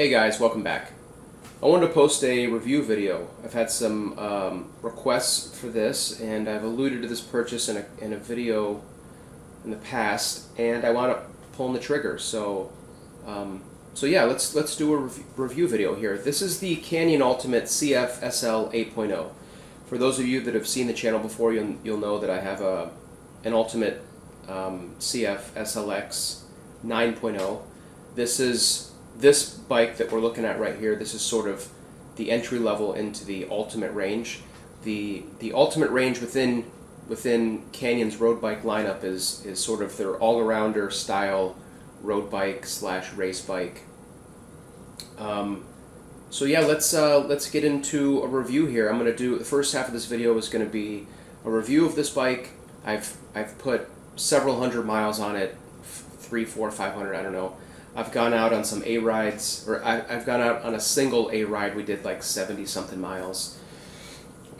Hey guys, welcome back. I wanted to post a review video. I've had some requests for this, and I've alluded to this purchase in a video in the past, and I wound up pulling the trigger. So yeah, let's do a review video here. This is the Canyon Ultimate CF SL 8.0. For those of you that have seen the channel before, you'll know that I have an Ultimate CF SLX 9.0. This bike that we're looking at right here, this is sort of the entry level into the ultimate range. The ultimate range within Canyon's road bike lineup is sort of their all-arounder style road bike / race bike. So yeah, let's get into a review here. I'm going to do the first half of this video is going to be a review of this bike. I've put several hundred miles on it, 300, 400, 500, I don't know. I've gone out on some A rides, or I've gone out on a single A ride. We did like 70 something miles,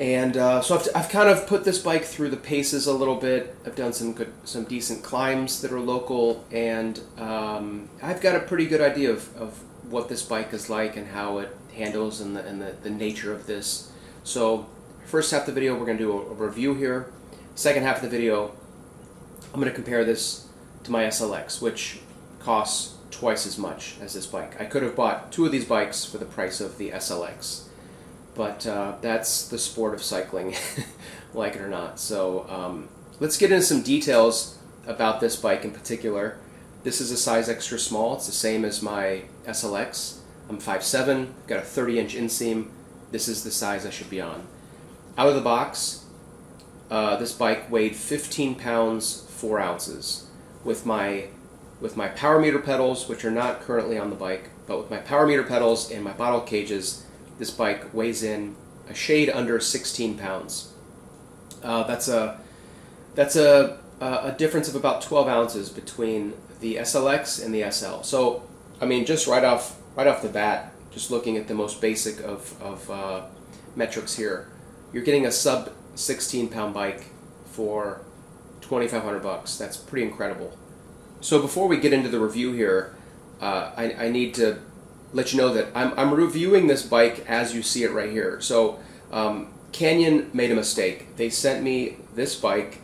and so I've kind of put this bike through the paces a little bit. I've done some decent climbs that are local, and I've got a pretty good idea of what this bike is like and how it handles and the nature of this. So first half of the video, we're going to do a review here. Second half of the video, I'm going to compare this to my SLX, which costs twice as much as this bike. I could have bought two of these bikes for the price of the SLX, but that's the sport of cycling, like it or not. So let's get into some details about this bike in particular. This is a size extra small. It's the same as my SLX. I'm 5'7", got a 30-inch inseam. This is the size I should be on. Out of the box, this bike weighed 15 pounds 4 ounces. With my power meter pedals, which are not currently on the bike, but with my power meter pedals and my bottle cages, this bike weighs in a shade under 16 pounds. That's a difference of about 12 ounces between the SLX and the SL. So, I mean, just right off the bat, just looking at the most basic of metrics here, you're getting a sub 16 pound bike for $2,500. That's pretty incredible. So before we get into the review here, I need to let you know that I'm reviewing this bike as you see it right here. So Canyon made a mistake. They sent me this bike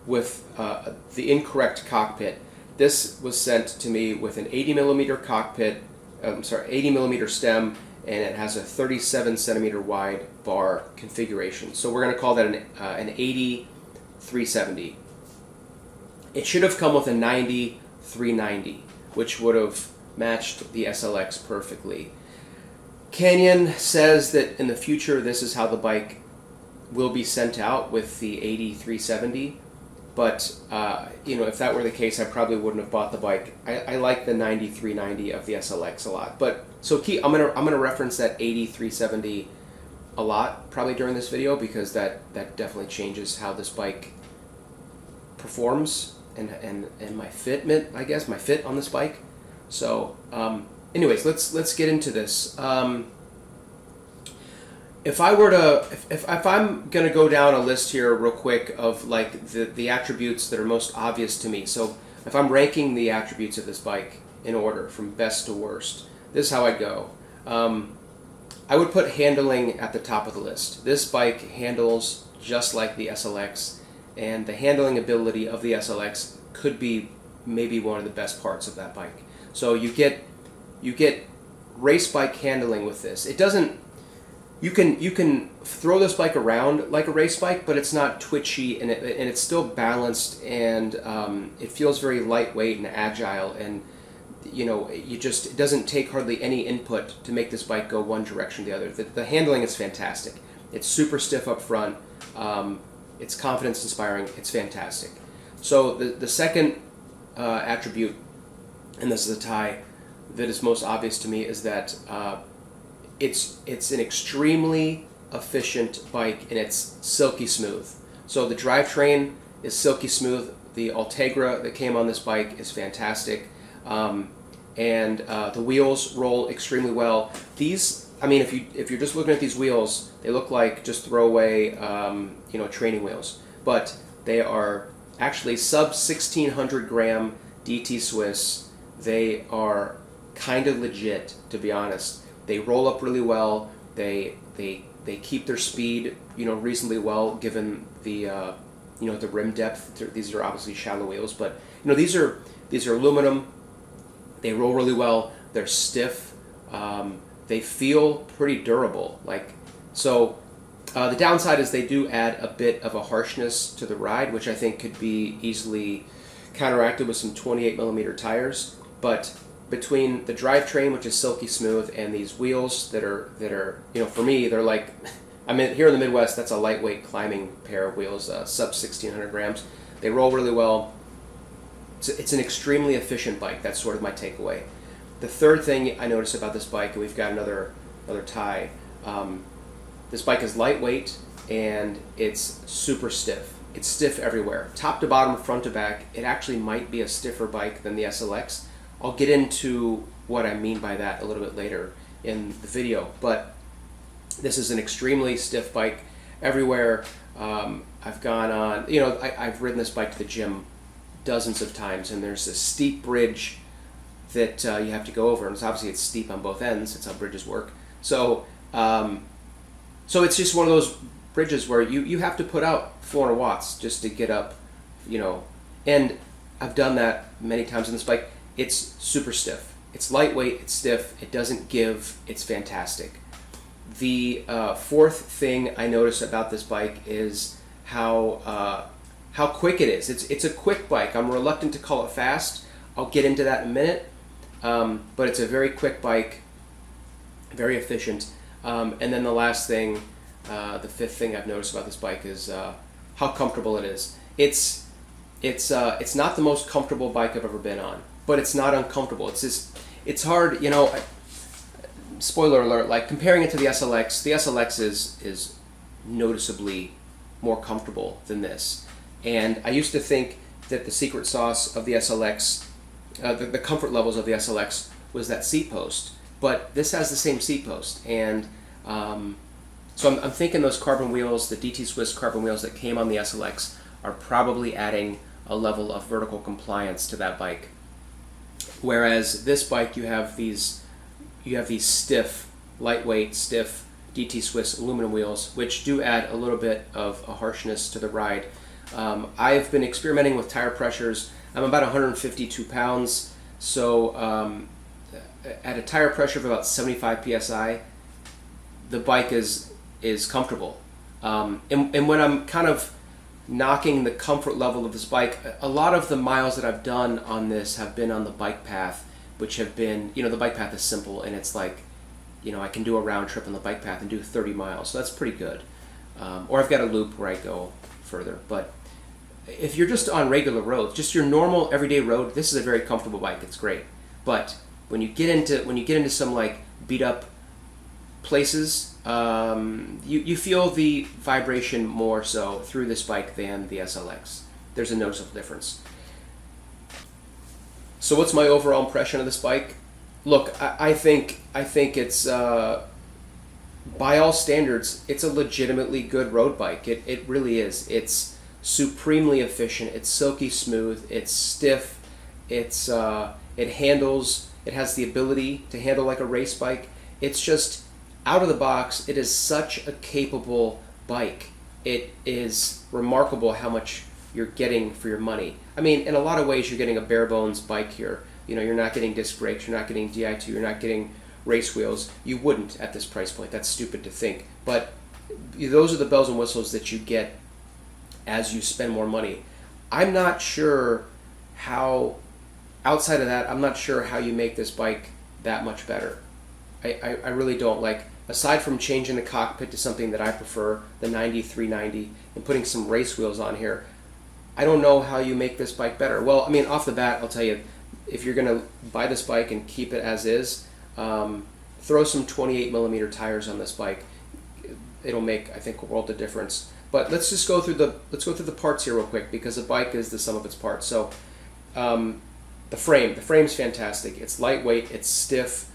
with the incorrect cockpit. This was sent to me with an 80 millimeter cockpit, 80 millimeter stem, and it has a 37 centimeter wide bar configuration. So we're going to call that an 80 370. It should have come with a 90 390, which would have matched the SLX perfectly. Canyon says that in the future this is how the bike will be sent out with the 80 370, but if that were the case, I probably wouldn't have bought the bike. I like the 90 390 of the SLX a lot, but so I'm gonna reference that 80 370 a lot probably during this video, because that definitely changes how this bike performs and my fitment, I guess, my fit on this bike. So anyways, let's get into this. If I'm gonna go down a list here real quick of like the attributes that are most obvious to me. So if I'm ranking the attributes of this bike in order from best to worst, this is how I'd go. I would put handling at the top of the list. This bike handles just like the SLX, and the handling ability of the SLX could be maybe one of the best parts of that bike. So you get race bike handling with this. It doesn't. You can throw this bike around like a race bike, but it's not twitchy, and it's still balanced, and it feels very lightweight and agile, and it doesn't take hardly any input to make this bike go one direction or the other. The handling is fantastic. It's super stiff up front. It's confidence inspiring. It's fantastic. So the second attribute, and this is a tie that is most obvious to me, is that it's an extremely efficient bike, and it's silky smooth. So the drivetrain is silky smooth. The Ultegra that came on this bike is fantastic, and the wheels roll extremely well. These, I mean, if you're just looking at these wheels, they look like just throwaway, training wheels, but they are actually sub 1,600 gram DT Swiss. They are kind of legit, to be honest. They roll up really well. They keep their speed, reasonably well given the the rim depth. These are obviously shallow wheels, but these are aluminum. They roll really well. They're stiff. They feel pretty durable. The downside is they do add a bit of a harshness to the ride, which I think could be easily counteracted with some 28 millimeter tires. But between the drivetrain, which is silky smooth, and these wheels that are for me, they're like, here in the Midwest, that's a lightweight climbing pair of wheels, sub 1,600 grams. They roll really well. It's an extremely efficient bike. That's sort of my takeaway. The third thing I noticed about this bike, and we've got another tie, this bike is lightweight and it's super stiff. It's stiff everywhere. Top to bottom, front to back, it actually might be a stiffer bike than the SLX. I'll get into what I mean by that a little bit later in the video, but this is an extremely stiff bike everywhere. I've gone on, I've ridden this bike to the gym dozens of times, and there's this steep bridge that you have to go over, and it's steep on both ends. That's how bridges work. So it's just one of those bridges where you have to put out 400 watts just to get up, and I've done that many times on this bike. It's super stiff. It's lightweight, it's stiff, it doesn't give, it's fantastic. The fourth thing I noticed about this bike is how quick it is. It's a quick bike. I'm reluctant to call it fast. I'll get into that in a minute, but it's a very quick bike, very efficient. And then the last thing, the fifth thing I've noticed about this bike is how comfortable it is. It's not the most comfortable bike I've ever been on, but it's not uncomfortable. It's hard, spoiler alert, like comparing it to the SLX is noticeably more comfortable than this. And I used to think that the secret sauce of the SLX, the comfort levels of the SLX, was that seat post. But this has the same seat post. And so I'm thinking those carbon wheels, the DT Swiss carbon wheels that came on the SLX, are probably adding a level of vertical compliance to that bike. Whereas this bike, you have these stiff, lightweight, stiff DT Swiss aluminum wheels, which do add a little bit of a harshness to the ride. I've been experimenting with tire pressures. I'm about 152 pounds, so at a tire pressure of about 75 psi, the bike is comfortable. And when I'm kind of knocking the comfort level of this bike, a lot of the miles that I've done on this have been on the bike path, which have been, the bike path is simple, and it's like, I can do a round trip on the bike path and do 30 miles, so that's pretty good. Or I've got a loop where I go further. But if you're just on regular roads, just your normal everyday road, this is a very comfortable bike. It's great. But when you get into some like beat up places, you feel the vibration more so through this bike than the SLX. There's a noticeable difference. So what's my overall impression of this bike? Look, I think it's by all standards, it's a legitimately good road bike. It really is. It's supremely efficient. It's silky smooth. It's stiff. It handles. It has the ability to handle like a race bike. It's just out of the box. It is such a capable bike. It is remarkable how much you're getting for your money. I mean, in a lot of ways, you're getting a bare bones bike here. You're not getting disc brakes. You're not getting Di2. You're not getting race wheels. You wouldn't at this price point. That's stupid to think. But those are the bells and whistles that you get as you spend more money. I'm not sure how, outside of that, I'm not sure how you make this bike that much better. I really don't. Like, aside from changing the cockpit to something that I prefer, the 9390, and putting some race wheels on here, I don't know how you make this bike better. Well, I mean, off the bat, I'll tell you, if you're going to buy this bike and keep it as is, throw some 28 millimeter tires on this bike. It'll make, I think, a world of difference. But let's just go through the parts here real quick, because the bike is the sum of its parts. So the frame's fantastic. It's lightweight. It's stiff.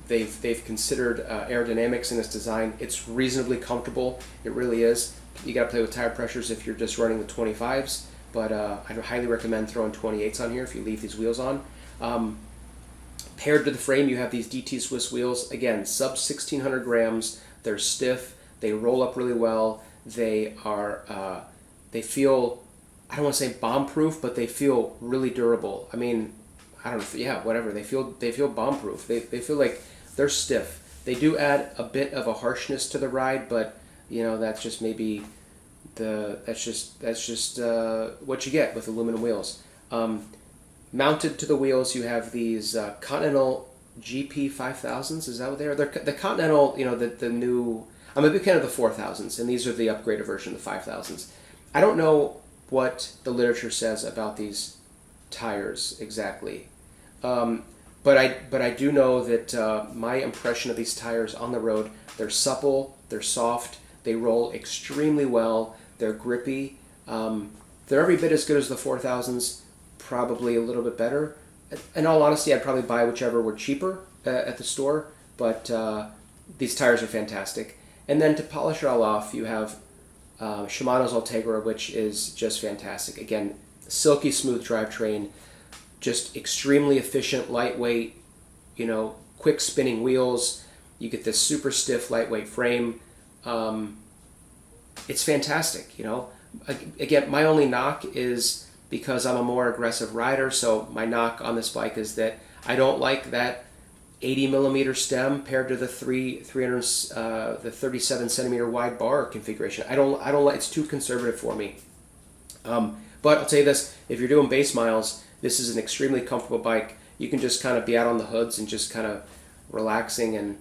They've considered aerodynamics in this design. It's reasonably comfortable. It really is. You got to play with tire pressures if you're just running the 25s, but I'd highly recommend throwing 28s on here if you leave these wheels on. Paired to the frame, you have these DT Swiss wheels. Again, sub 1,600 grams. They're stiff. They roll up really well. They are, they feel, I don't want to say bomb-proof, but they feel really durable. I mean, I don't know, yeah, whatever. They feel bomb-proof. They feel like they're stiff. They do add a bit of a harshness to the ride, but you know, that's just maybe that's just what you get with aluminum wheels. Mounted to the wheels, you have these Continental GP 5000s. Is that what they are? They're the Continental, you know, the new. I'm a big fan of the 4000s, and these are the upgraded version of the 5000s. I don't know what the literature says about these tires exactly, but I do know that my impression of these tires on the road, they're supple, they're soft, they roll extremely well, they're grippy. They're every bit as good as the 4000s, probably a little bit better. In all honesty, I'd probably buy whichever were cheaper at the store, but these tires are fantastic. And then to polish it all off, you have Shimano's Ultegra, which is just fantastic. Again, silky smooth drivetrain, just extremely efficient, lightweight, you know, quick spinning wheels. You get this super stiff, lightweight frame. It's fantastic, you know. Again, my only knock is because I'm a more aggressive rider, so my knock on this bike is that I don't like that 80 millimeter stem paired to the 37 centimeter wide bar configuration. I don't like, it's too conservative for me. But I'll tell you this, if you're doing base miles, this is an extremely comfortable bike. You can just kind of be out on the hoods and just kind of relaxing and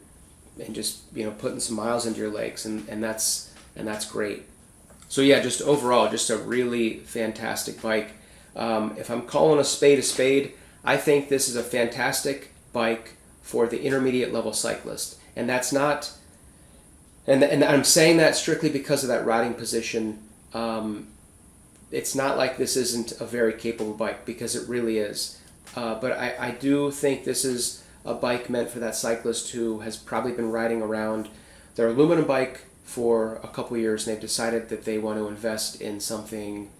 just, you know, putting some miles into your legs, and that's great. So yeah, just overall, just a really fantastic bike. If I'm calling a spade, I think this is a fantastic bike for the intermediate level cyclist. And that's not, and I'm saying that strictly because of that riding position. It's not like this isn't a very capable bike, because it really is. But I do think this is a bike meant for that cyclist who has probably been riding around their aluminum bike for a couple years, and they've decided that they want to invest in something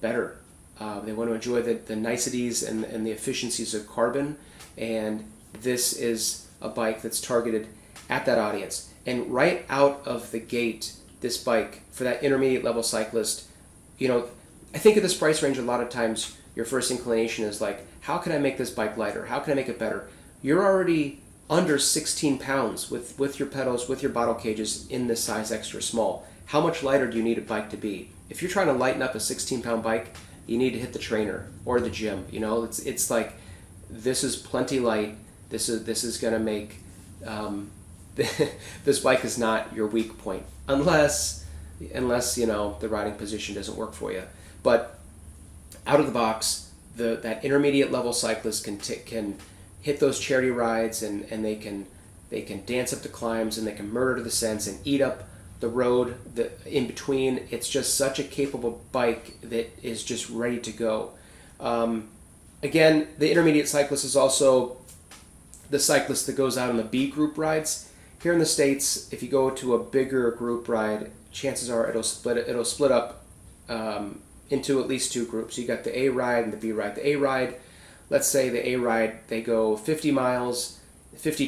better. They want to enjoy the niceties and the efficiencies of carbon, and this is a bike that's targeted at that audience. And right out of the gate, this bike, for that intermediate level cyclist, you know, I think at this price range, a lot of times your first inclination is like, how can I make this bike lighter? How can I make it better? You're already under 16 pounds with your pedals, with your bottle cages in this size extra small. How much lighter do you need a bike to be? If you're trying to lighten up a 16-pound bike, you need to hit the trainer or the gym. You know, it's like, this is plenty light. This is gonna make this bike is not your weak point, unless you know the riding position doesn't work for you. But out of the box, that intermediate level cyclist can hit those charity rides, and they can dance up the climbs, and they can murder the descents and eat up the road in between. It's just such a capable bike that is just ready to go. Again, the intermediate cyclist is also the cyclist that goes out on the B group rides. Here in the States, if you go to a bigger group ride, chances are it'll split up into at least two groups. You got the A ride and the B ride. The A ride, let's say the A ride, they go 50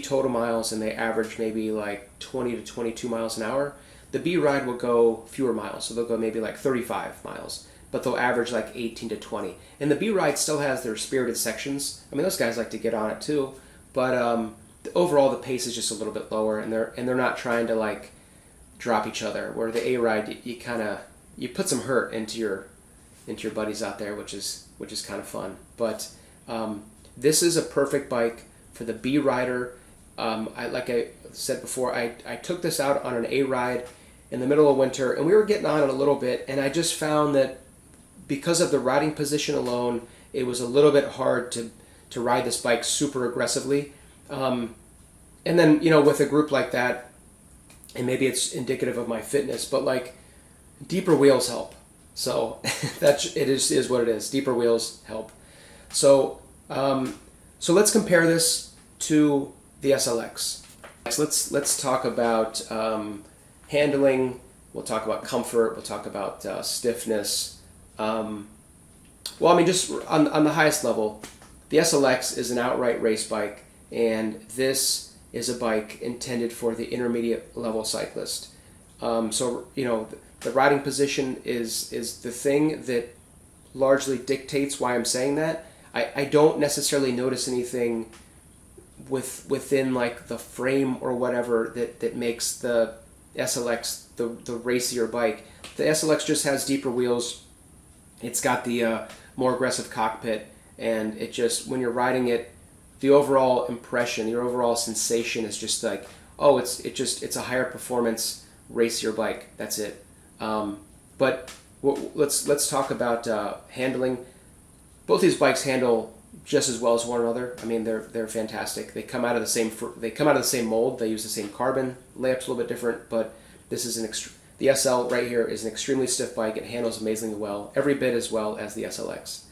total miles, and they average maybe like 20 to 22 miles an hour. The B ride will go fewer miles, so they'll go maybe like 35 miles, but they'll average like 18 to 20. And the B ride still has their spirited sections. I mean, those guys like to get on it too, but overall the pace is just a little bit lower, and they're not trying to like drop each other. Where the A ride, you put some hurt into your buddies out there, which is kind of fun. But this is a perfect bike for the B rider. Like I said before, I took this out on an A ride in the middle of winter, and we were getting on it a little bit, and I just found that because of the riding position alone, it was a little bit hard to ride this bike super aggressively. And then, you know, with a group like that, and maybe it's indicative of my fitness, but like deeper wheels help. So it is what it is. Deeper wheels help. So let's compare this to the SLX. Let's talk about handling. We'll talk about comfort. We'll talk about stiffness. Well, I mean, just on the highest level, the SLX is an outright race bike, and this is a bike intended for the intermediate level cyclist. So the riding position is the thing that largely dictates why I'm saying that. I don't necessarily notice anything within like the frame or whatever that makes the SLX the racier bike. The SLX just has deeper wheels. It's got the more aggressive cockpit, and it just, when you're riding it, the overall impression, your overall sensation is just like, oh, it's a higher performance racier bike. That's it. But let's talk about handling. Both these bikes handle just as well as one another. I mean, they're fantastic. They come out of the same mold. They use the same carbon. Layup's a little bit different, but this is the SL right here is an extremely stiff bike. It handles amazingly well, every bit as well as the SLX.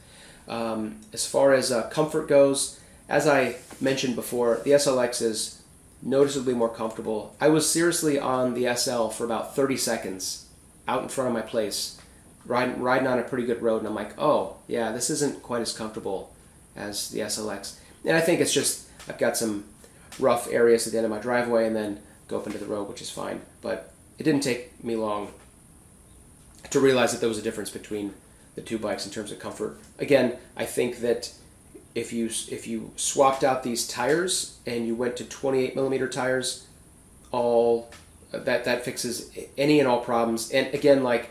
As far as comfort goes, as I mentioned before, the SLX is noticeably more comfortable. I was seriously on the SL for about 30 seconds out in front of my place, riding on a pretty good road, and I'm like, oh, yeah, this isn't quite as comfortable as the SLX. And I think it's just, I've got some rough areas at the end of my driveway and then go up into the road, which is fine. But it didn't take me long to realize that there was a difference between the two bikes in terms of comfort. Again, I think that if you swapped out these tires and you went to 28 millimeter tires, that fixes any and all problems. And again, like,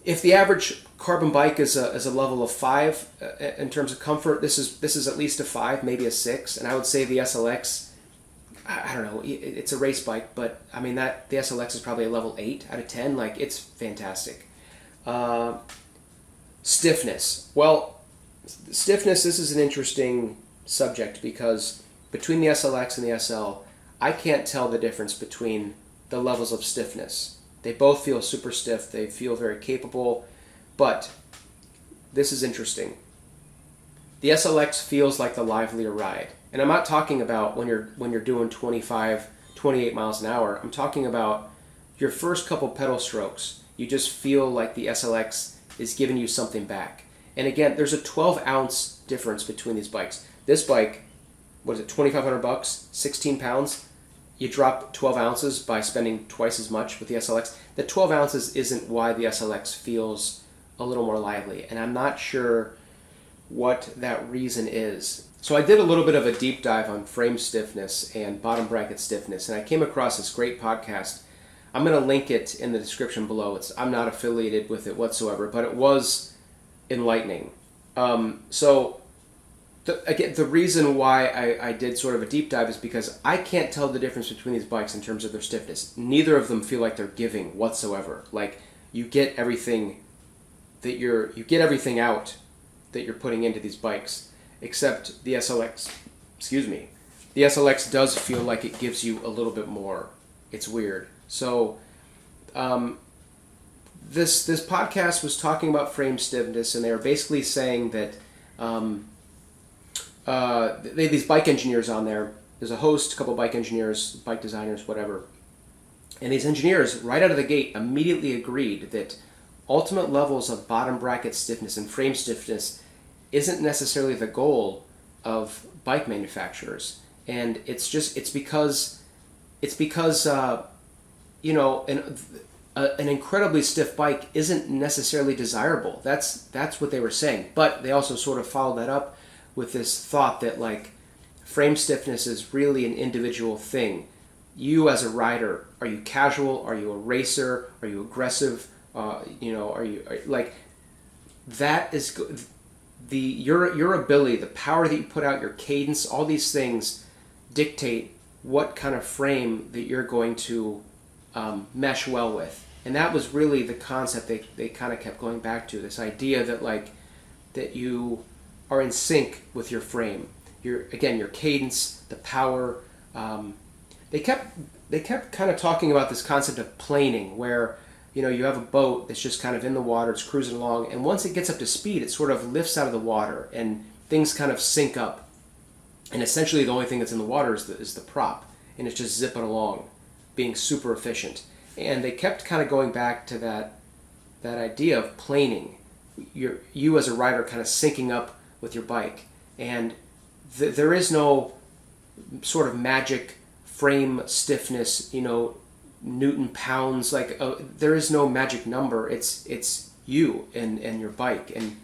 if the average carbon bike is a level of 5 in terms of comfort, this is at least a 5, maybe a 6. And I would say the SLX, I don't know, it's a race bike, but I mean the SLX is probably a level 8 out of 10. Like, it's fantastic. Stiffness. Well, stiffness, this is an interesting subject because between the SLX and the SL, I can't tell the difference between the levels of stiffness. They both feel super stiff. They feel very capable, but this is interesting. The SLX feels like the livelier ride. And I'm not talking about when you're doing 25, 28 miles an hour. I'm talking about your first couple pedal strokes. You just feel like the SLX is giving you something back. And again, there's a 12-ounce difference between these bikes. This bike, what is it, $2,500, 16 pounds? You drop 12 ounces by spending twice as much with the SLX. The 12 ounces isn't why the SLX feels a little more lively, and I'm not sure what that reason is. So I did a little bit of a deep dive on frame stiffness and bottom bracket stiffness, and I came across this great podcast. I'm going to link it in the description below. I'm not affiliated with it whatsoever, but it was enlightening. The reason why I did sort of a deep dive is because I can't tell the difference between these bikes in terms of their stiffness. Neither of them feel like they're giving whatsoever. Like, you get everything out that you're putting into these bikes, except the SLX. Excuse me. The SLX does feel like it gives you a little bit more. It's weird. So, this podcast was talking about frame stiffness, and they were basically saying that. They have these bike engineers on there. There's a host, a couple bike engineers, bike designers, whatever. And these engineers, right out of the gate, immediately agreed that ultimate levels of bottom bracket stiffness and frame stiffness isn't necessarily the goal of bike manufacturers. And it's because an incredibly stiff bike isn't necessarily desirable. That's what they were saying. But they also sort of followed that up with this thought that, like, frame stiffness is really an individual thing. You as a rider, are you casual? Are you a racer? Are you aggressive? That is your ability, the power that you put out, your cadence, all these things dictate what kind of frame that you're going to mesh well with. And that was really the concept they kind of kept going back to, this idea that you are in sync with your frame. Your cadence, the power. They kept kind of talking about this concept of planing, where you have a boat that's just kind of in the water, it's cruising along, and once it gets up to speed, it sort of lifts out of the water, and things kind of sync up. And essentially, the only thing that's in the water is the prop, and it's just zipping along, being super efficient. And they kept kind of going back to that idea of planing. You as a rider kind of syncing up with your bike. And there is no sort of magic frame stiffness, Newton pounds. Like there is no magic number. It's you and your bike. And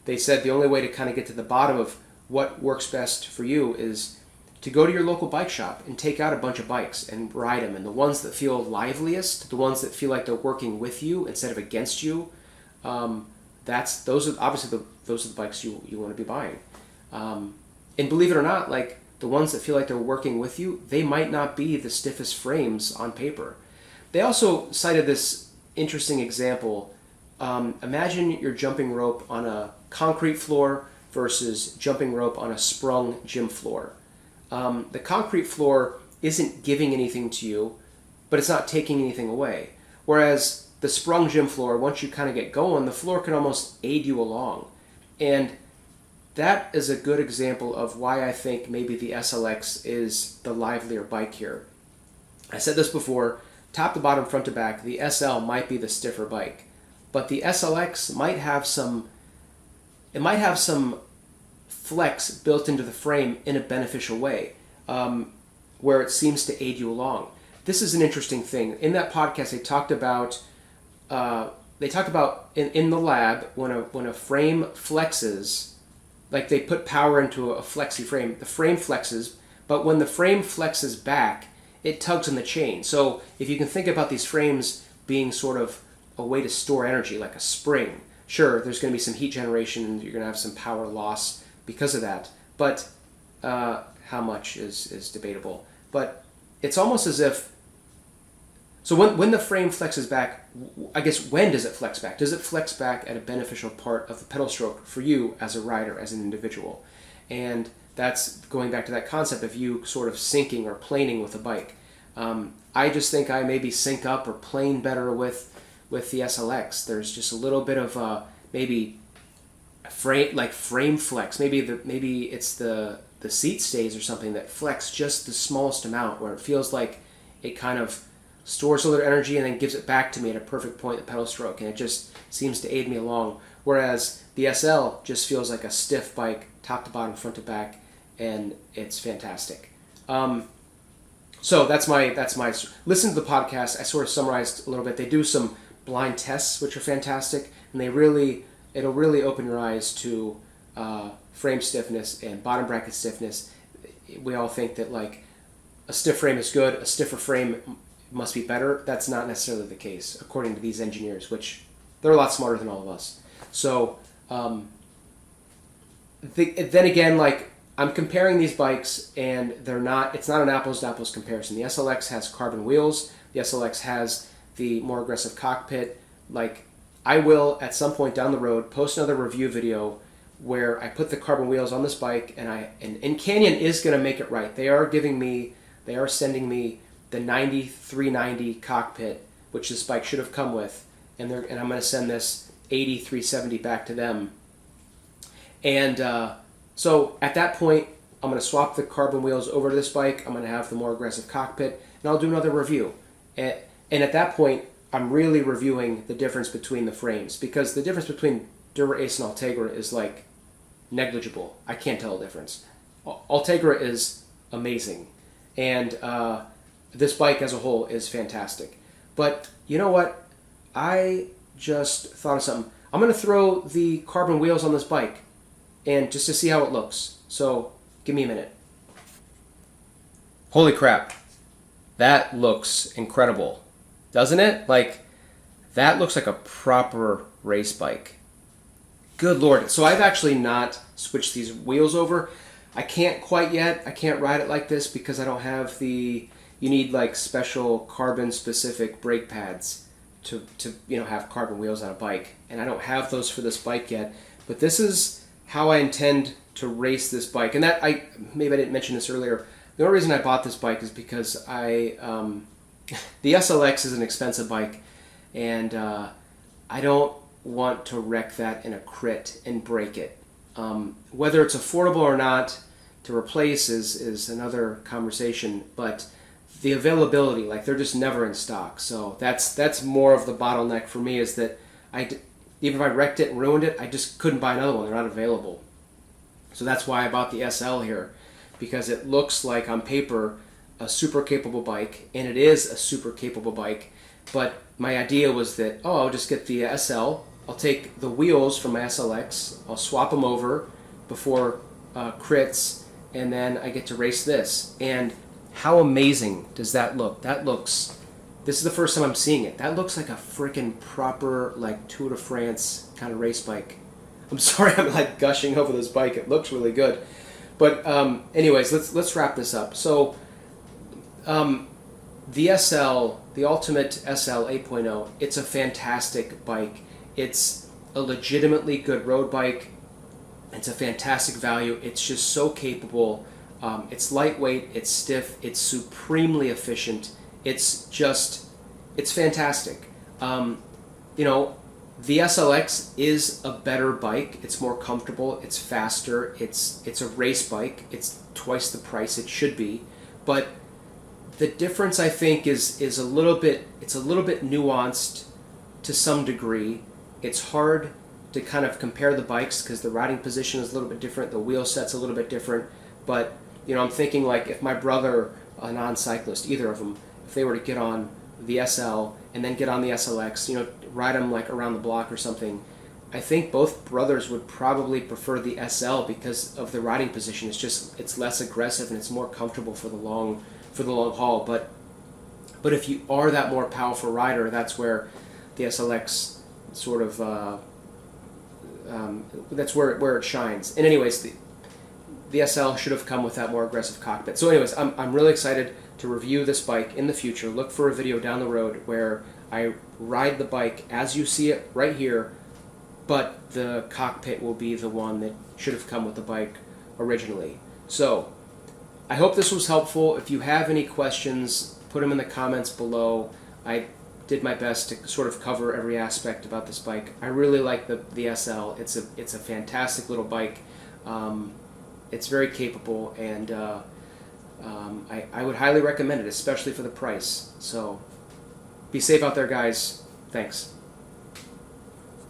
they said the only way to kind of get to the bottom of what works best for you is to go to your local bike shop and take out a bunch of bikes and ride them. And the ones that feel liveliest, the ones that feel like they're working with you instead of against you, those are obviously those are the bikes you want to be buying. And believe it or not, like the ones that feel like they're working with you, they might not be the stiffest frames on paper. They also cited this interesting example. Imagine you're jumping rope on a concrete floor versus jumping rope on a sprung gym floor. The concrete floor isn't giving anything to you, but it's not taking anything away. Whereas the sprung gym floor, once you kind of get going, the floor can almost aid you along. And that is a good example of why I think maybe the SLX is the livelier bike here. I said this before, top to bottom, front to back, the SL might be the stiffer bike, but the SLX might have some flex built into the frame in a beneficial way, where it seems to aid you along. This is an interesting thing. In that podcast, they talked about in the lab when a frame flexes, like they put power into a flexi frame, the frame flexes, but when the frame flexes back, it tugs on the chain. So if you can think about these frames being sort of a way to store energy, like a spring, sure, there's going to be some heat generation and you're going to have some power loss because of that, but how much is debatable. But it's almost as if, so when the frame flexes back, I guess when does it flex back? Does it flex back at a beneficial part of the pedal stroke for you as a rider, as an individual? And that's going back to that concept of you sort of syncing or planing with a bike. I just think I maybe sync up or plane better with the SLX. There's just a little bit of maybe frame flex. Maybe it's the seat stays or something that flex just the smallest amount, where it feels like it kind of stores a little energy and then gives it back to me at a perfect point in the pedal stroke, and it just seems to aid me along. Whereas the SL just feels like a stiff bike, top to bottom, front to back, and it's fantastic. So that's my listen to the podcast. I sort of summarized a little bit. They do some blind tests which are fantastic, and it'll really open your eyes to frame stiffness and bottom bracket stiffness. We all think that like a stiff frame is good, a stiffer frame must be better. That's not necessarily the case, according to these engineers, which they're a lot smarter than all of us. So then again, like I'm comparing these bikes, and it's not an apples to apples comparison. The SLX has carbon wheels. The SLX has the more aggressive cockpit. Like I will at some point down the road post another review video where I put the carbon wheels on this bike, and Canyon is going to make it right. They are sending me the 9390 cockpit, which this bike should have come with, and I'm going to send this 8370 back to them. And so at that point, I'm going to swap the carbon wheels over to this bike. I'm going to have the more aggressive cockpit, and I'll do another review. And at that point, I'm really reviewing the difference between the frames, because the difference between Dura Ace and Ultegra is like negligible. I can't tell the difference. Ultegra is amazing, and this bike as a whole is fantastic. But you know what? I just thought of something. I'm going to throw the carbon wheels on this bike, and just to see how it looks. So give me a minute. Holy crap. That looks incredible. Doesn't it? Like, that looks like a proper race bike. Good Lord. So I've actually not switched these wheels over. I can't quite yet. I can't ride it like this because I don't have you need like special carbon specific brake pads to have carbon wheels on a bike. And I don't have those for this bike yet. But this is how I intend to race this bike. And maybe I didn't mention this earlier. The only reason I bought this bike is because the SLX is an expensive bike, and I don't want to wreck that in a crit and break it. Whether it's affordable or not to replace is another conversation, but the availability, like they're just never in stock. So that's more of the bottleneck for me, is that even if I wrecked it and ruined it, I just couldn't buy another one. They're not available. So that's why I bought the SL here, because it looks like on paper a super capable bike, and it is a super capable bike. But my idea was that, I'll just get the SL, I'll take the wheels from my SLX, I'll swap them over before crits, and then I get to race this. And how amazing does that look? This is the first time I'm seeing it. That looks like a freaking proper like Tour de France kind of race bike. I'm sorry, I'm like gushing over this bike. It looks really good. But anyways, let's wrap this up. So the SL, the Ultimate SL 8.0, it's a fantastic bike. It's a legitimately good road bike. It's a fantastic value. It's just so capable. It's lightweight, it's stiff, it's supremely efficient. It's fantastic. The SLX is a better bike. It's more comfortable, it's faster, it's a race bike. It's twice the price it should be. But the difference, I think, is a little bit nuanced to some degree. It's hard to kind of compare the bikes because the riding position is a little bit different, the wheel set's a little bit different. But I'm thinking like if my brother, a non-cyclist, either of them, if they were to get on the SL and then get on the SLX, ride them like around the block or something, I think both brothers would probably prefer the SL because of the riding position. It's less aggressive and it's more comfortable for the long haul. But if you are that more powerful rider, that's where the SLX sort of that's where it shines. And anyways, the SL should have come with that more aggressive cockpit. So anyways, I'm really excited to review this bike in the future. Look for a video down the road where I ride the bike as you see it right here, but the cockpit will be the one that should have come with the bike originally. So I hope this was helpful. If you have any questions, put them in the comments below. I did my best to sort of cover every aspect about this bike. I really like the SL. It's a fantastic little bike. It's very capable, and I would highly recommend it, especially for the price. So be safe out there, guys. Thanks.